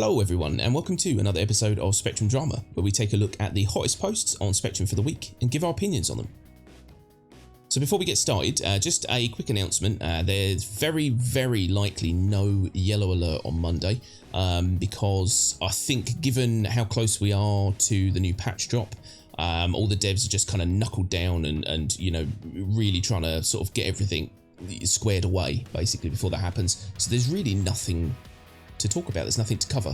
Hello everyone and welcome to another episode of Spectrum Drama, where we take a look at the hottest posts on Spectrum for the week and give our opinions on them. So before we get started, just a quick announcement. There's very likely no yellow alert on Monday because I think given how close we are to the new patch drop, all the devs are just kind of knuckled down and you know, really trying to sort of get everything squared away basically before that happens. So there's really nothing to talk about, there's nothing to cover.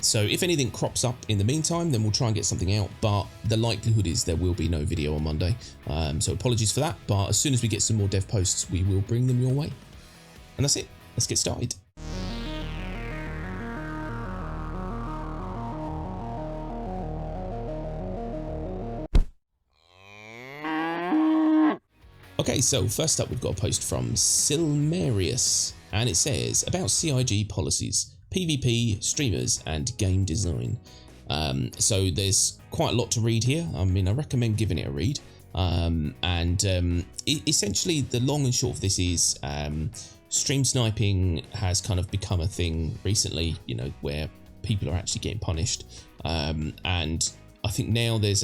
So if anything crops up in the meantime, then we'll try and get something out, but the likelihood is there will be no video on Monday. So apologies for that, but as soon as we get some more dev posts, we will bring them your way. And that's it, let's get started. Okay, so first up we've got a post from Silmarius, and it says about CIG policies, PvP, streamers and game design. So there's quite a lot to read here. I mean, I recommend giving it a read. Essentially the long and short of this is stream sniping has kind of become a thing recently, you know, where people are actually getting punished. And I think now there's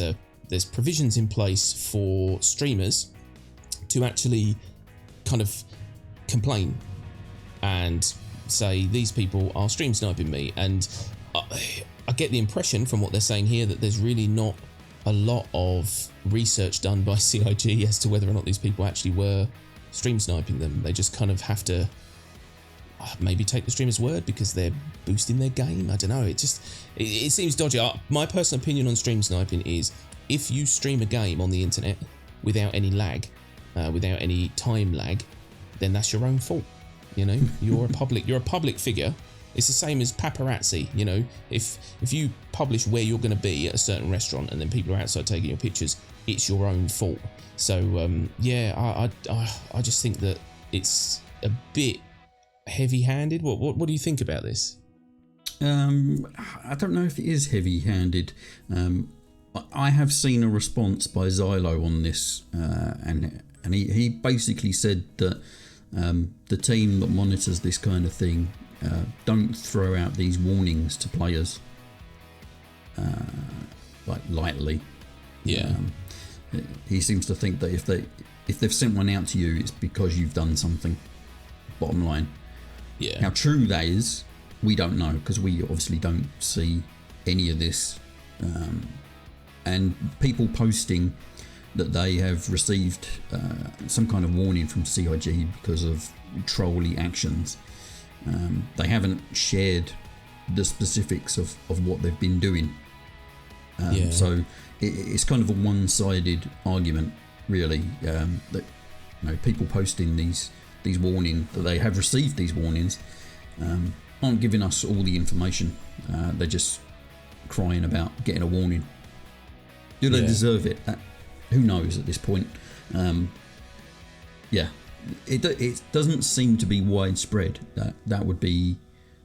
provisions in place for streamers to actually kind of complain and say these people are stream sniping me, and I get the impression from what they're saying here that there's really not a lot of research done by CIG as to whether or not these people actually were stream sniping them. They just kind of have to maybe take the streamer's word because they're boosting their game. I don't know, it seems dodgy. My personal opinion on stream sniping is if you stream a game on the internet without any lag, without any time lag, then that's your own fault. You know, you're a public figure. It's the same as paparazzi. You know, if you publish where you're going to be at a certain restaurant and then people are outside taking your pictures, it's your own fault. So yeah, I just think that it's a bit heavy-handed. What do you think about this? I don't know if it is heavy-handed. I have seen a response by Xylo on this, and he basically said that the team that monitors this kind of thing don't throw out these warnings to players like lightly. Yeah. He seems to think that if they've sent one out to you, it's because you've done something. Bottom line. Yeah. How true that is, we don't know, because we obviously don't see any of this. And people posting that they have received some kind of warning from CIG because of trolly actions. They haven't shared the specifics of what they've been doing. So it's kind of a one-sided argument, really. That, you know, people posting these warnings, that they have received these warnings, aren't giving us all the information. They're just crying about getting a warning. Do they deserve it? Who knows at this point? Yeah, it doesn't seem to be widespread. That would be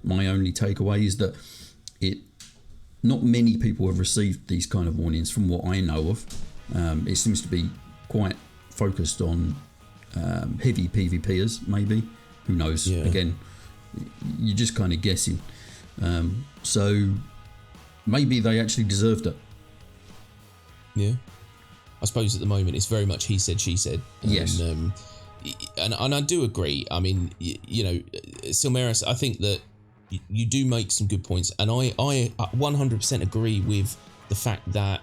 my only takeaway, is that not many people have received these kind of warnings from what I know of. It seems to be quite focused on heavy PvPers, maybe. Who knows? Yeah. Again, you're just kind of guessing. So maybe they actually deserved it. Yeah. I suppose at the moment it's very much he said, she said. Yes. And I do agree. I mean, you know, Silmaris, I think that you do make some good points. And I 100% agree with the fact that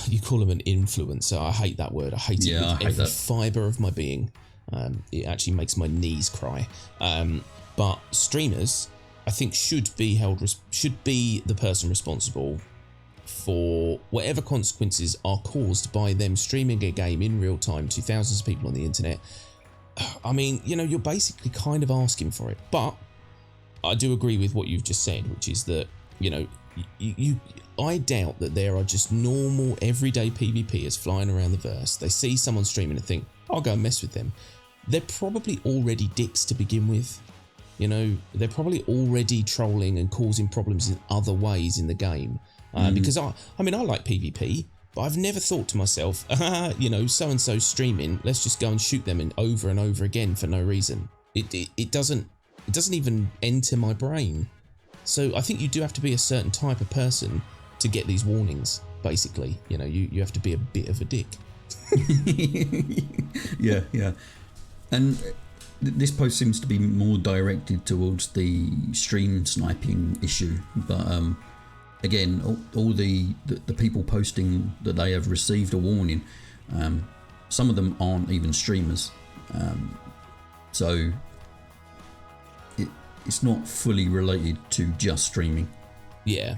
you call him an influencer. I hate that word. I hate it with every fibre of my being. It actually makes my knees cry. But streamers, I think, should be the person responsible for whatever consequences are caused by them streaming a game in real time to thousands of people on the internet. I mean, you know, you're basically kind of asking for it. But I do agree with what you've just said, which is that, you know, I doubt that there are just normal everyday PvPers flying around the verse. They see someone streaming and think, I'll go and mess with them. They're probably already dicks to begin with. You know, they're probably already trolling and causing problems in other ways in the game. Because I mean, I like PvP, but I've never thought to myself, you know, so-and-so streaming, let's just go and shoot them over and over again for no reason. It doesn't even enter my brain. So I think you do have to be a certain type of person to get these warnings, basically. You know, you have to be a bit of a dick. Yeah. And this post seems to be more directed towards the stream sniping issue, but again, all the people posting that they have received a warning, some of them aren't even streamers, so it's not fully related to just streaming. Yeah,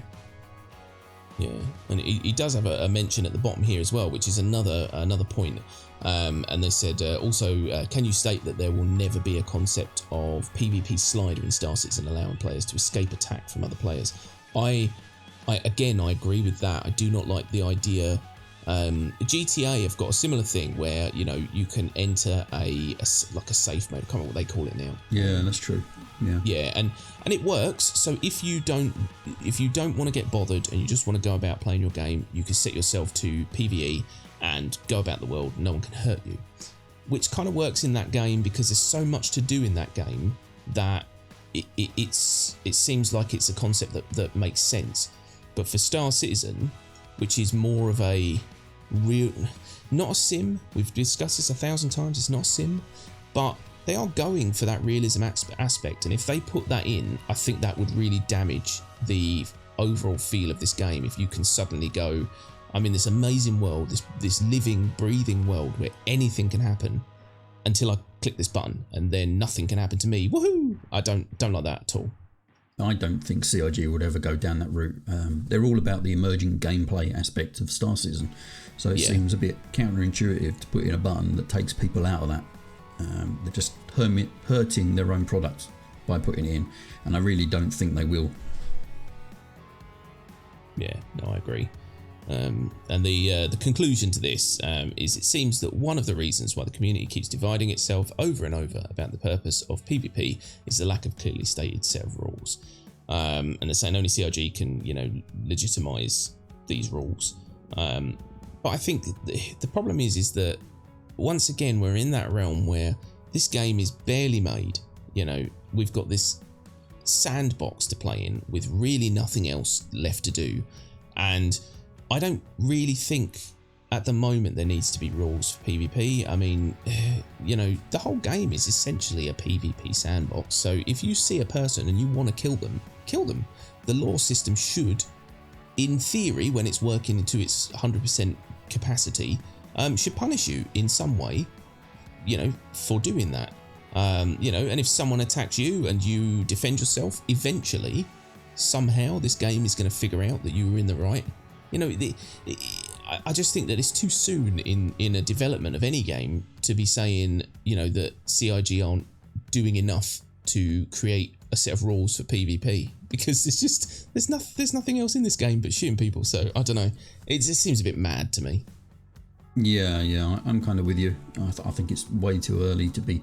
and he does have a mention at the bottom here as well, which is another point. And they said also, can you state that there will never be a concept of PvP slider in Star Citizen allowing players to escape attack from other players? I agree with that. I do not like the idea. GTA have got a similar thing where, you know, you can enter a safe mode. I can't remember what they call it now. Yeah, that's true. Yeah, and it works. So if you don't want to get bothered and you just want to go about playing your game, you can set yourself to PvE and go about the world. No one can hurt you, which kind of works in that game because there's so much to do in that game that it seems like it's a concept that makes sense. But for Star Citizen, which is more of a real, not a sim, we've discussed this 1,000 times, it's not a sim, but they are going for that realism aspect, and if they put that in, I think that would really damage the overall feel of this game. If you can suddenly go, I'm in this amazing world, this living, breathing world where anything can happen until I click this button, and then nothing can happen to me. Woohoo! I don't like that at all. I don't think CIG would ever go down that route. They're all about the emerging gameplay aspect of Star Citizen, so it seems a bit counterintuitive to put in a button that takes people out of that. They're just hurting their own product by putting it in, and I really don't think they will. Yeah, no, I agree. And the conclusion to this is it seems that one of the reasons why the community keeps dividing itself over and over about the purpose of PvP is the lack of clearly stated set of rules. And they're saying only CIG can, you know, legitimize these rules. But I think the problem is that once again we're in that realm where this game is barely made. You know, we've got this sandbox to play in with really nothing else left to do, and I don't really think at the moment there needs to be rules for PvP. I mean, you know, the whole game is essentially a PvP sandbox. So if you see a person and you want to kill them, kill them. The law system should, in theory, when it's working to its 100% capacity, should punish you in some way, you know, for doing that. You know, and if someone attacks you and you defend yourself, eventually, somehow, this game is going to figure out that you were in the right. You know, I just think that it's too soon in a development of any game to be saying, you know, that CIG aren't doing enough to create a set of rules for PvP, because there's nothing else in this game but shooting people. So I don't know, it just seems a bit mad to me. Yeah, I'm kind of with you. I think it's way too early to be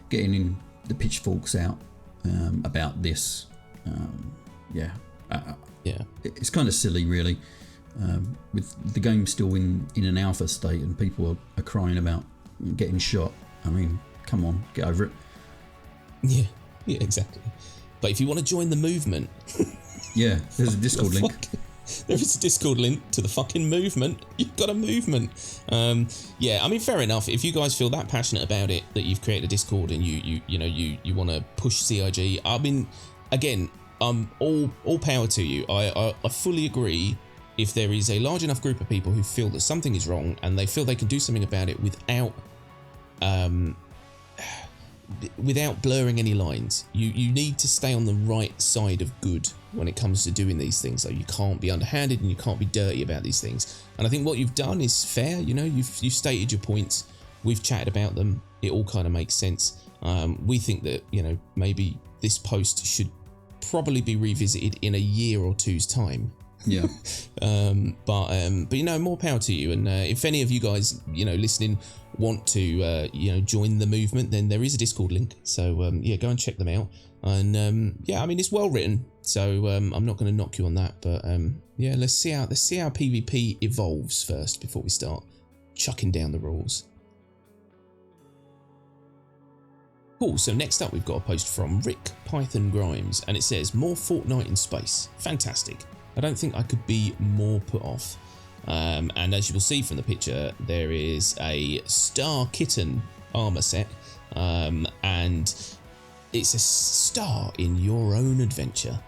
getting in the pitchforks out about this. It's kind of silly, really. With the game still in an alpha state and people are crying about getting shot. I mean, come on, get over it. Yeah, exactly. But if you want to join the movement, yeah, there's a Discord link. There is a Discord link to the fucking movement. You've got a movement. Yeah, I mean, fair enough. If you guys feel that passionate about it, that you've created a Discord and you want to push CIG, I mean, again, all power to you. I fully agree. If there is a large enough group of people who feel that something is wrong and they feel they can do something about it without blurring any lines, you need to stay on the right side of good when it comes to doing these things. So you can't be underhanded and you can't be dirty about these things. And I think what you've done is fair. You know, you've stated your points. We've chatted about them. It all kind of makes sense. We think that, you know, maybe this post should probably be revisited in a year or two's time. Yeah. But you know, more power to you. And if any of you guys, you know, listening want to you know, join the movement, then there is a Discord link. So yeah, go and check them out. And yeah, I mean, it's well written, so I'm not going to knock you on that. But yeah, let's see how PvP evolves first before we start chucking down the rules. Cool, so next up we've got a post from Rick Python Grimes, and it says, more Fortnite in space. Fantastic. I don't think I could be more put off. And as you will see from the picture, there is a Star Kitten armour set, and it's a star in your own adventure,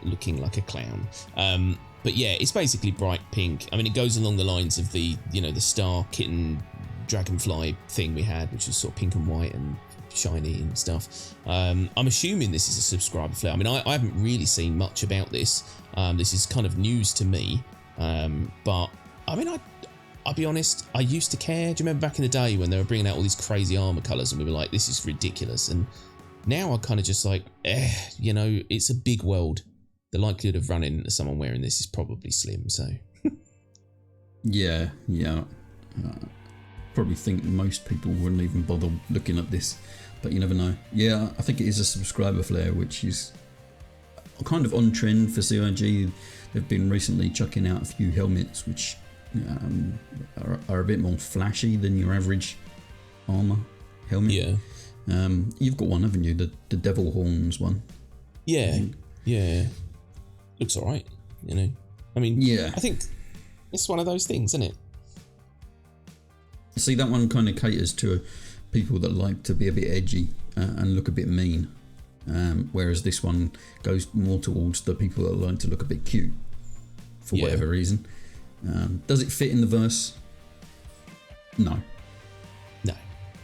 looking like a clown. But yeah, it's basically bright pink. I mean, it goes along the lines of the Star Kitten dragonfly thing we had, which was sort of pink and white and shiny and stuff. I'm assuming this is a subscriber flare. I mean, I haven't really seen much about this. This is kind of news to me. But I mean, I'll be honest, I used to care. Do you remember back in the day when they were bringing out all these crazy armor colors and we were like, this is ridiculous? And now I kind of just like, it's a big world. The likelihood of running into someone wearing this is probably slim. So yeah. Probably think most people wouldn't even bother looking at this, but you never know. Yeah, I think it is a subscriber flare, which is kind of on trend for CIG. They've been recently chucking out a few helmets which are a bit more flashy than your average armor helmet. Yeah. You've got one, haven't you? The Devil Horns one. Yeah. Looks alright, I mean, yeah. I think it's one of those things, isn't it? See, that one kind of caters to people that like to be a bit edgy and look a bit mean. Whereas this one goes more towards the people that like to look a bit cute for whatever reason. Does it fit in the verse? No.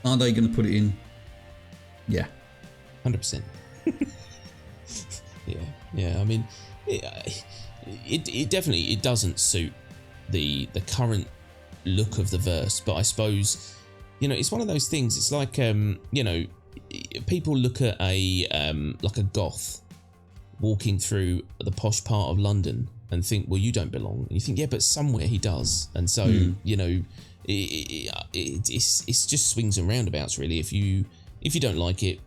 Are they going to put it in? Yeah. 100%. Yeah. I mean, it definitely doesn't suit the current look of the verse, but I suppose it's one of those things. It's like people look at like a goth walking through the posh part of London and think, well, you don't belong. And you think, yeah, but somewhere he does. And so it's just swings and roundabouts, really. If you don't like it,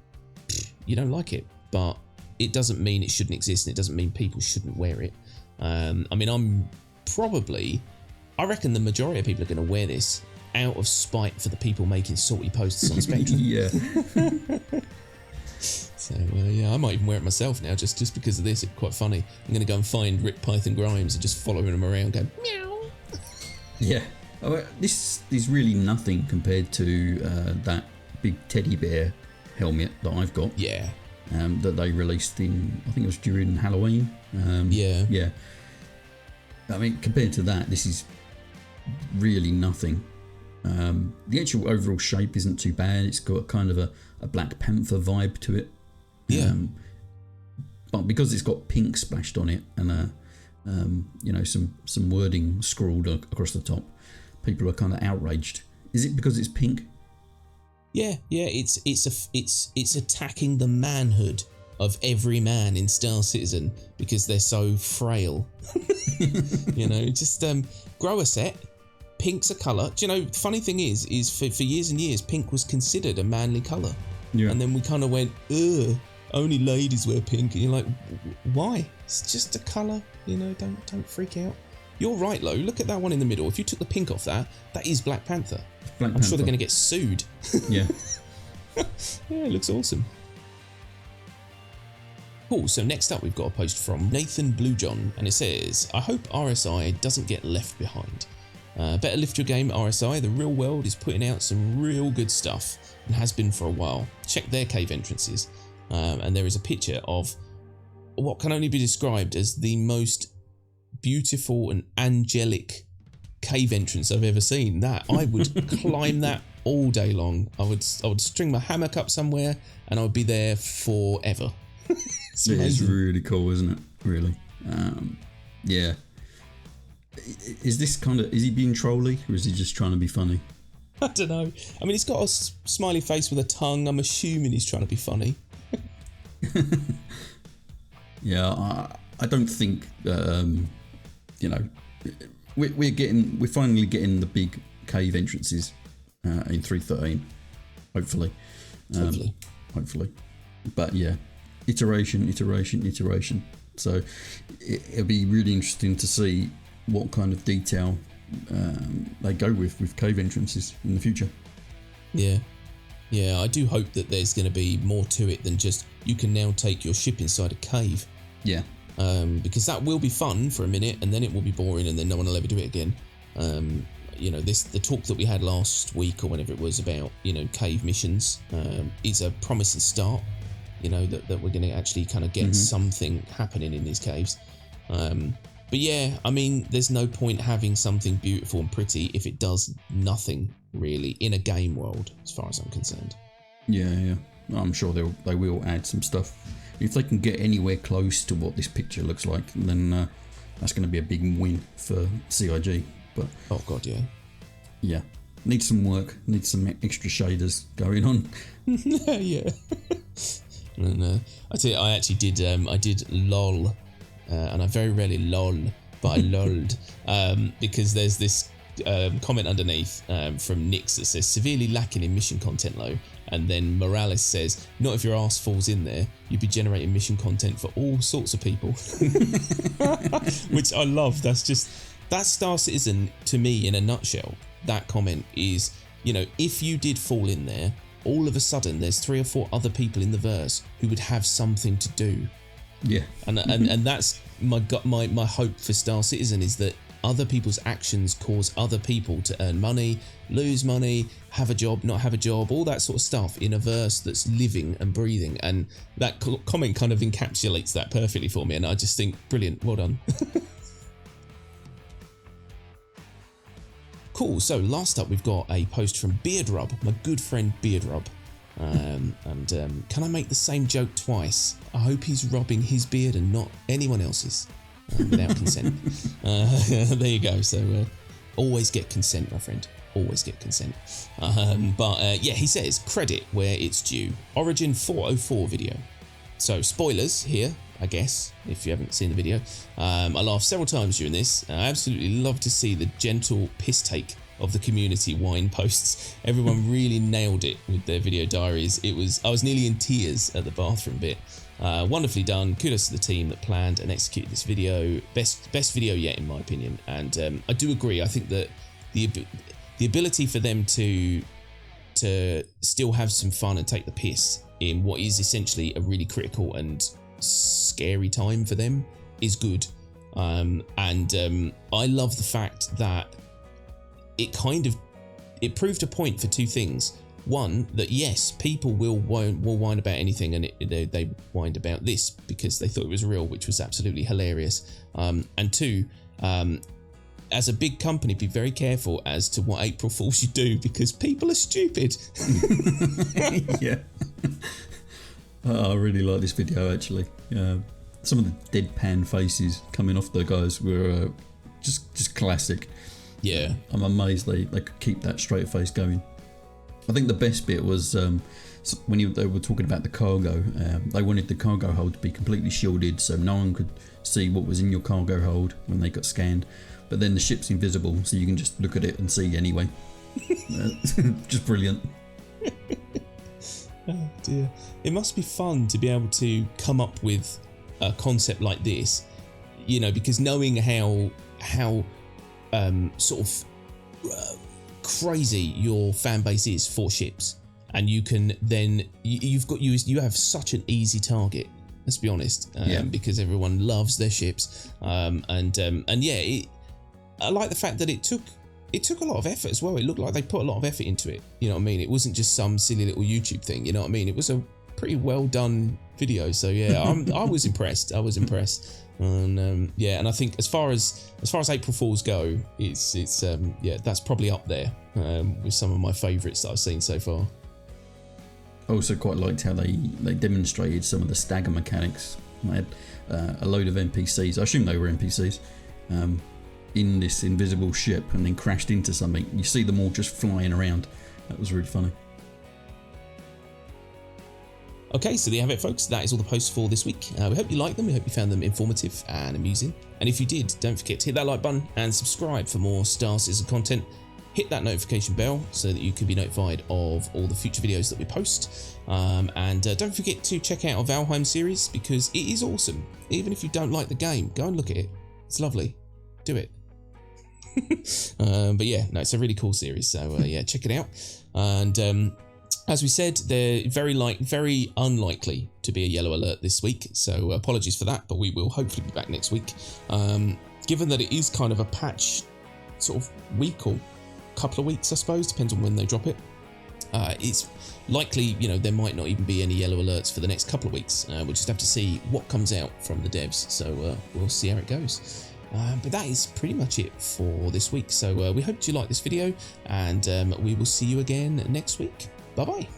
you don't like it. But it doesn't mean it shouldn't exist, and it doesn't mean people shouldn't wear it. I mean, I reckon the majority of people are going to wear this out of spite for the people making salty posts on Spectrum. Yeah. So, I might even wear it myself now, just because of this. It's quite funny. I'm going to go and find Rick Python Grimes and just following him around going, meow. Yeah. This is really nothing compared to that big teddy bear helmet that I've got. Yeah. That they released in, I think it was during Halloween. Yeah. I mean, compared to that, this is really nothing. The actual overall shape isn't too bad. It's got kind of a Black Panther vibe to it. Yeah. But because it's got pink splashed on it and some wording scrawled across the top, people are kind of outraged. Is it because it's pink? Yeah. It's attacking the manhood of every man in Star Citizen because they're so frail. Just grow a set. Pink's a colour. Do you know, the funny thing is for years and years, pink was considered a manly colour. Yeah. And then we kind of went, ugh, only ladies wear pink. And you're like, why? It's just a colour, don't freak out. You're right, Lo. Look at that one in the middle. If you took the pink off that is Black Panther. I'm sure they're going to get sued. Yeah. Yeah, it looks awesome. Cool, so next up we've got a post from Nathan Bluejohn, and it says, I hope RSI doesn't get left behind. Better lift your game, RSI. The real world is putting out some real good stuff and has been for a while. Check their cave entrances. And there is a picture of what can only be described as the most beautiful and angelic cave entrance I've ever seen. That I would climb that all day long. I would string my hammock up somewhere and I would be there forever. It is really cool, isn't it? Really. Yeah. Is he being trolly or is he just trying to be funny? I don't know. I mean, he's got a smiley face with a tongue. I'm assuming he's trying to be funny. Yeah, I don't think we're finally getting the big cave entrances in 3.13. Hopefully. Hopefully. But yeah, iteration. So it'll be really interesting to see what kind of detail they go with cave entrances in the future. Yeah. Yeah, I do hope that there's going to be more to it than just you can now take your ship inside a cave. Yeah. Because that will be fun for a minute, and then it will be boring, and then no one will ever do it again. The talk that we had last week or whenever it was about cave missions is a promising start. That we're going to actually kind of get something happening in these caves. But yeah, I mean, there's no point having something beautiful and pretty if it does nothing really in a game world, as far as I'm concerned. Yeah. I'm sure they will add some stuff. If they can get anywhere close to what this picture looks like, then that's going to be a big win for CIG. But oh god, yeah, needs some work, needs some extra shaders going on. Yeah. And I tell you, I actually did. I did lol, and I very rarely lol, but I lolled because there's this comment underneath from Nix that says severely lacking in mission content though, and then Morales says not if your ass falls in there, you'd be generating mission content for all sorts of people, which I love. That's Star Citizen to me in a nutshell. That comment is, if you did fall in there, all of a sudden there's 3 or 4 other people in the verse who would have something to do. Yeah. And that's my hope for Star Citizen, is that other people's actions cause other people to earn money, lose money, have a job, not have a job, all that sort of stuff in a verse that's living and breathing. And that comment kind of encapsulates that perfectly for me, and I just think brilliant, well done. Cool. So last up, we've got a post from Beard Rub, my good friend Beard Rub. And can I make the same joke twice? I hope he's rubbing his beard and not anyone else's without consent. There you go. So always get consent, my friend. Always get consent. He says credit where it's due. Origin 404 video. So spoilers here, I guess, if you haven't seen the video. I laughed several times during this. I absolutely love to see the gentle piss take of the community wine posts. Everyone really nailed it with their video diaries. I was nearly in tears at the bathroom bit. Wonderfully done. Kudos to the team that planned and executed this video. Best video yet, in my opinion. And I do agree. I think that the ability for them to still have some fun and take the piss in what is essentially a really critical and scary time for them is good. I love the fact that it proved a point for 2 things. One, that yes, people will whine about anything, and they whined about this because they thought it was real, which was absolutely hilarious. And 2, as a big company, be very careful as to what April Fools you do, because people are stupid. Yeah. I really like this video, actually. Some of the deadpan faces coming off the guys were just classic. Yeah. I'm amazed they could keep that straight face going. I think the best bit was when they were talking about the cargo. They wanted the cargo hold to be completely shielded so no one could see what was in your cargo hold when they got scanned. But then the ship's invisible, so you can just look at it and see anyway. Just brilliant. Oh dear. It must be fun to be able to come up with a concept like this, because knowing how sort of crazy your fan base is for ships, and you can then you have such an easy target. Let's be honest, because everyone loves their ships, I like the fact that it took a lot of effort as well. It looked like they put a lot of effort into it. You know what I mean? It wasn't just some silly little YouTube thing. You know what I mean? It was a pretty well done video. So yeah, I was impressed. And and I think as far as April Fools go, it's that's probably up there with some of my favourites that I've seen so far. I also quite liked how they demonstrated some of the stagger mechanics. They had a load of NPCs. I assume they were NPCs. In this invisible ship, and then crashed into something. You see them all just flying around. That was really funny. Okay, so there you have it, folks. That is all the posts for this week. We hope you liked them. We hope you found them informative and amusing. And if you did, don't forget to hit that like button and subscribe for more Star Citizen content. Hit that notification bell so that you can be notified of all the future videos that we post. And don't forget to check out our Valheim series, because it is awesome. Even if you don't like the game, go and look at it. It's lovely. Do it. But yeah, no, it's a really cool series. So yeah, check it out. And As we said, they're very unlikely to be a yellow alert this week, so apologies for that, but we will hopefully be back next week. Given that it is kind of a patch sort of week or couple of weeks, I suppose, depends on when they drop it. It's likely, there might not even be any yellow alerts for the next couple of weeks. We'll just have to see what comes out from the devs, so we'll see how it goes. But that is pretty much it for this week. So we hope you like this video, and we will see you again next week. Bye-bye.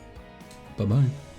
Bye-bye.